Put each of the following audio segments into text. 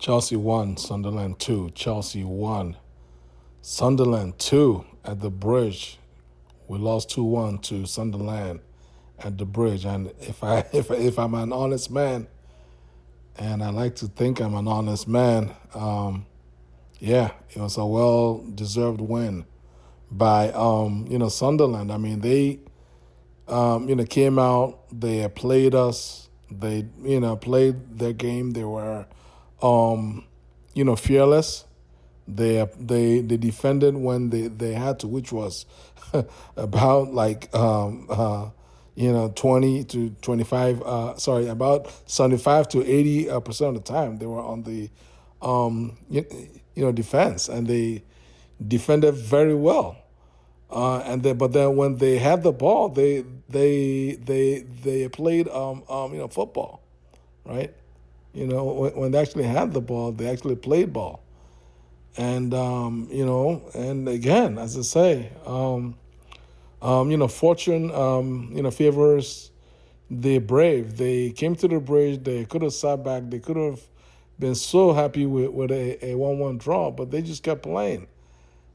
Chelsea 1, Sunderland 2. Chelsea 1, Sunderland 2 at the bridge. We lost 2-1 to Sunderland at the bridge. And if I'm an honest man, and I like to think I'm an honest man, yeah, it was a well-deserved win by Sunderland. I mean, they came out, they played us, they played their game. They were fearless. They defended when they had to, which was about 20 to 25. About 75 to 80% of the time they were on the defense, and they defended very well. But then when they had the ball, they played football, right? When they actually had the ball, they actually played ball. And and again, as I say, fortune favors the brave. They came to the bridge. They could have sat back. They could have been so happy with a 1-1 draw, but they just kept playing,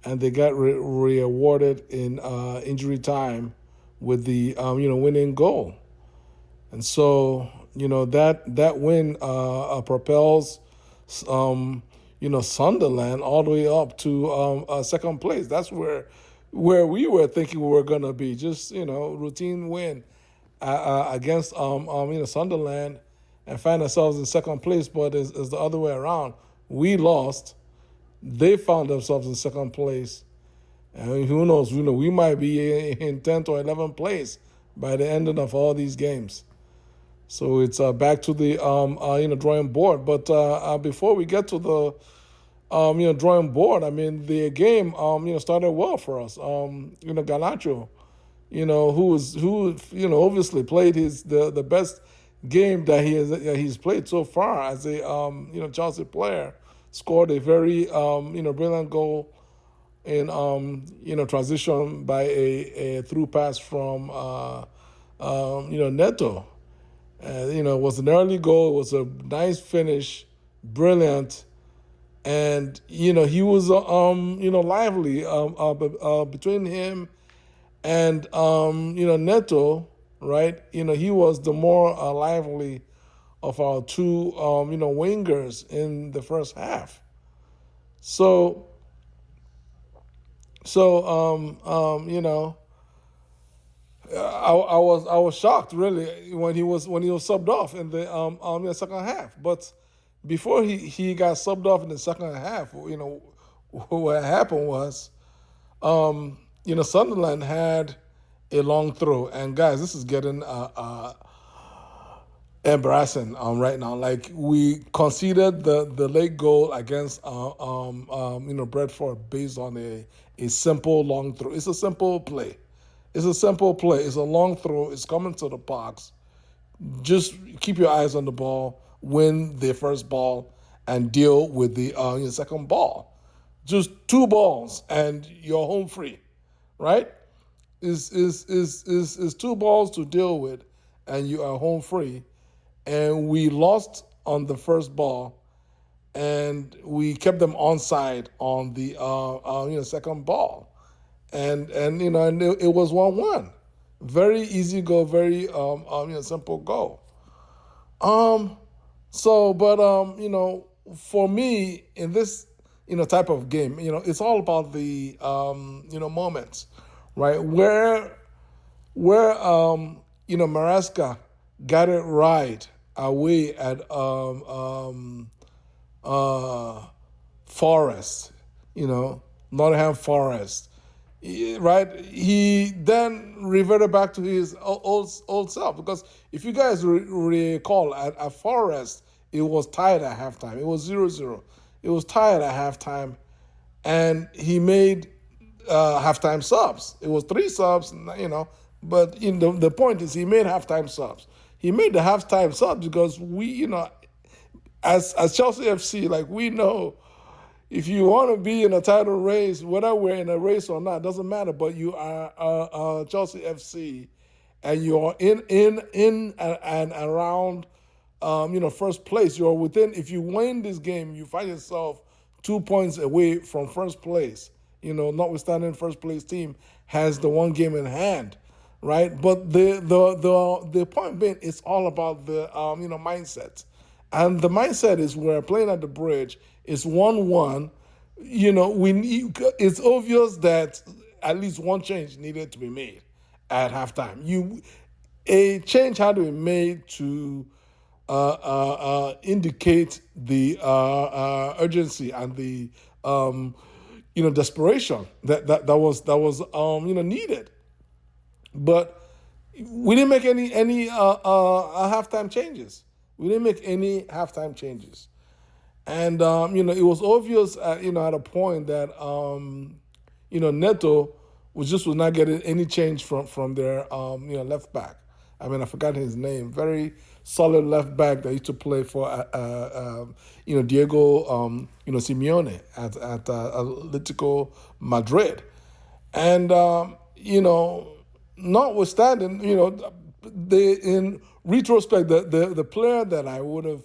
and they got rewarded in injury time with the winning goal. And so that win propels Sunderland all the way up to second place. That's where we were thinking we were gonna be. Just routine win against Sunderland, and find ourselves in second place. But it's the other way around. We lost. They found themselves in second place, and who knows? We might be in 10th or 11th place by the end of all these games. So it's back to the drawing board. But before we get to the drawing board, I mean, the game started well for us. Garnacho, who obviously played the best game that he's played so far as a Chelsea player, scored a very brilliant goal in transition by a through pass from Neto. It was an early goal. It was a nice finish, brilliant, and he was lively. Between him and Neto, right? He was the more lively of our two wingers in the first half. So I was shocked really when he was subbed off in the second half. But before he got subbed off in the second half, what happened was, Sunderland had a long throw, and guys, this is getting embarrassing right now. Like, we conceded the late goal against Brentford based on a simple long throw. It's a simple play. It's a simple play. It's a long throw. It's coming to the box. Just keep your eyes on the ball, win the first ball, and deal with the second ball. Just two balls, and you're home free, right? Is two balls to deal with, and you are home free. And we lost on the first ball, and we kept them onside on the second ball. And it was 1-1. Very easy goal, very simple goal. For me in this type of game, it's all about the moments, right? Where Maresca got it right away at Forest, Nottingham Forest. Right, he then reverted back to his old self, because if you guys recall, at Forest, it was tied at halftime. It was 0-0. It was tied at halftime, and he made halftime subs. It was 3 subs, but the point is he made halftime subs. He made the halftime subs because we, as Chelsea FC, like, we know, if you want to be in a title race, whether we're in a race or not, doesn't matter. But you are Chelsea FC, and you are in and around first place. You're within. If you win this game, you find yourself 2 points away from first place. Notwithstanding first place team has the one game in hand, right? But the point being, it's all about the mindset, and the mindset is we're playing at the bridge. It's 1-1. It's obvious that at least one change needed to be made at halftime. A change had to be made to indicate the urgency and the desperation that was needed. But we didn't make any halftime changes. We didn't make any halftime changes, and it was obvious at a point that Neto was not getting any change from their left back. I mean, I forgot his name. Very solid left back that used to play for Diego Simeone at Atletico Madrid, and notwithstanding, in retrospect, the player that I would have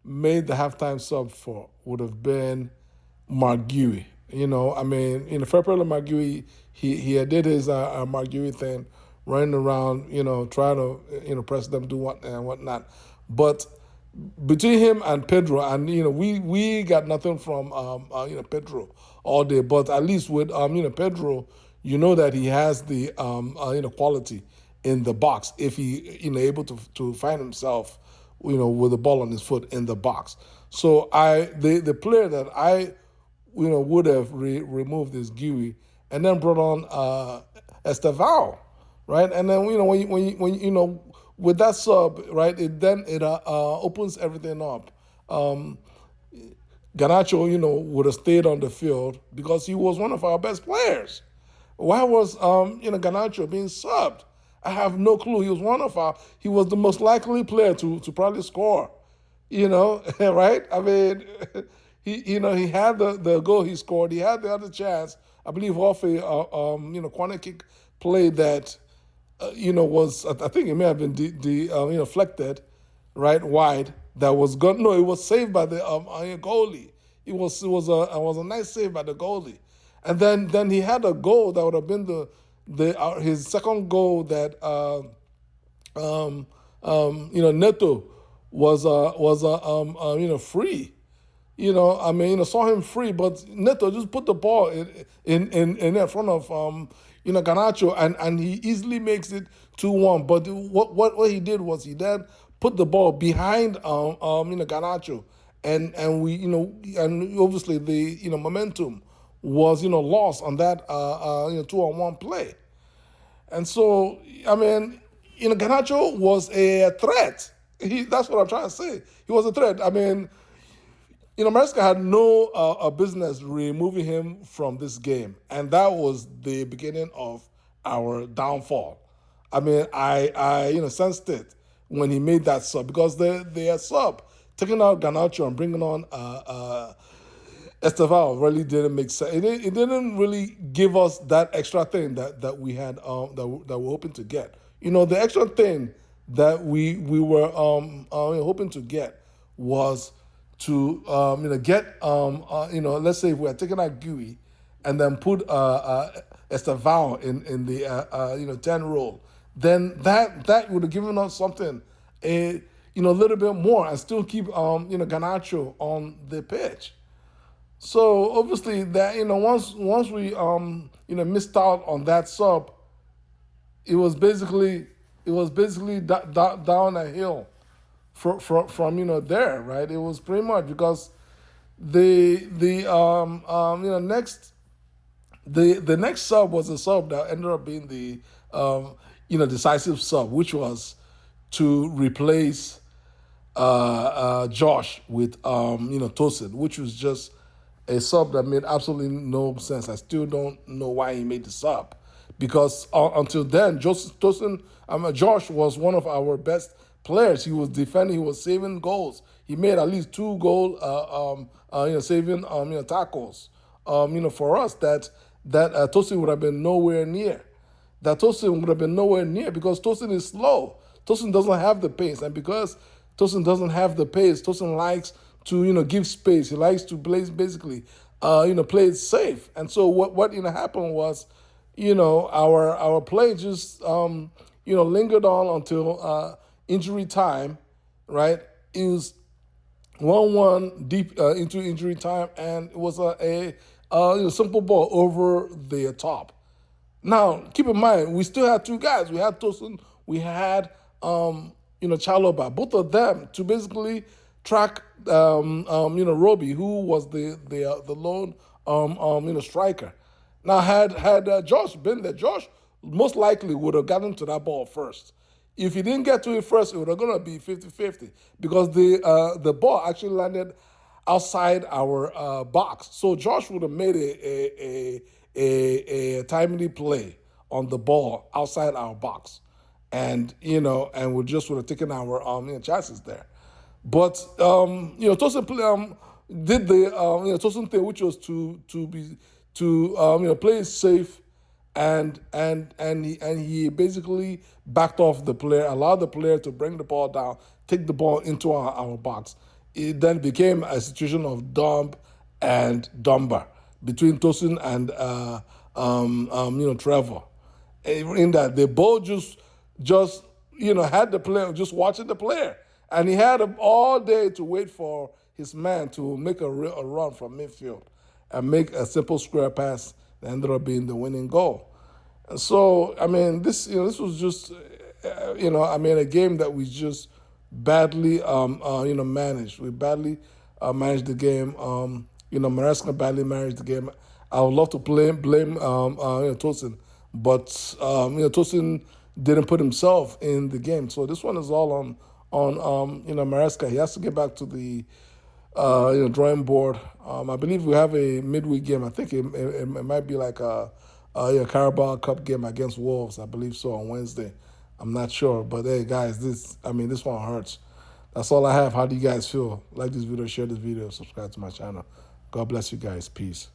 made the halftime sub for would have been Marguerite. Fair play to Marguerite, he did his Marguerite thing, running around, trying to press them, do what and whatnot. But between him and Pedro, and we got nothing from Pedro all day. But at least with Pedro, that he has the quality in the box if he able to find himself with the ball on his foot in the box. So the player that I would have removed is Gui, and then brought on Estevao, right? And then when with that sub, right, it opens everything up. Garnacho, would have stayed on the field because he was one of our best players. Why was Garnacho being subbed? I have no clue. He was the most likely player to probably score. Right? I mean, he had the goal he scored. He had the other chance, I believe, off a corner kick play that was, I think it may have been deflected, right, wide. That was good. No, it was saved by the goalie. It was a nice save by the goalie, and then he had a goal that would have been his second goal that Neto was free. Saw him free, but Neto just put the ball in front of Garnacho, and he easily makes it 2-1. But what he did was he then put the ball behind Garnacho, and we and obviously the momentum was lost on that 2-on-1 play. And so Garnacho was a threat. That's what I'm trying to say. He was a threat. I mean, Maresca had no business removing him from this game, and that was the beginning of our downfall. I mean, I sensed it when he made that sub, because the sub taking out Garnacho and bringing on Estevao really didn't make sense. It didn't really give us that extra thing that we had that we're hoping to get. The extra thing that we were hoping to get was to get let's say if we had taken out Gui and then put Estevao in the 10 role, then that would have given us something a little bit more, and still keep Garnacho on the pitch. So obviously that once we missed out on that sub, it was basically down a hill from there, right? It was pretty much because the next sub was a sub that ended up being the decisive sub, which was to replace Josh with Tosin, which was just a sub that made absolutely no sense. I still don't know why he made the sub, because until then, Josh was one of our best players. He was defending, he was saving goals. He made at least 2 goal saving tackles. For us that Tosin would have been nowhere near. Because Tosin is slow. Tosin doesn't have the pace, and because Tosin doesn't have the pace. Tosin likes to, give space. He likes to play basically, play it safe. And so what happened was, our play just, lingered on until injury time, right? It was 1-1 deep into injury time, and it was a simple ball over the top. Now, keep in mind, we still had two guys. We had Tosin, we had Chaloba, both of them to basically track Roby, who was the lone striker. Now, had Josh been there, Josh most likely would have gotten to that ball first. If he didn't get to it first, it would have going to be 50-50 because the ball actually landed outside our box. So Josh would have made a timely play on the ball outside our box, and we just would have taken our chances there. But Tosin did the Tosin thing, which was to play it safe, and he basically backed off the player, allowed the player to bring the ball down, take the ball into our box. It then became a situation of dump and dumber between Tosin and Trevor, in that they both just had the player just watching the player, and he had him all day to wait for his man to make a run from midfield and make a simple square pass that ended up being the winning goal. And so, I mean, this was just a game that we just badly managed. We badly managed the game. Maresca badly managed the game. I would love to blame Tosin, but Tosin didn't put himself in the game. So this one is all on Maresca. He has to get back to the drawing board. I believe we have a midweek game. I think it might be like a Carabao Cup game against Wolves. I believe so on Wednesday. I'm not sure, but hey, guys, this one hurts. That's all I have. How do you guys feel? Like this video, share this video, subscribe to my channel. God bless you guys. Peace.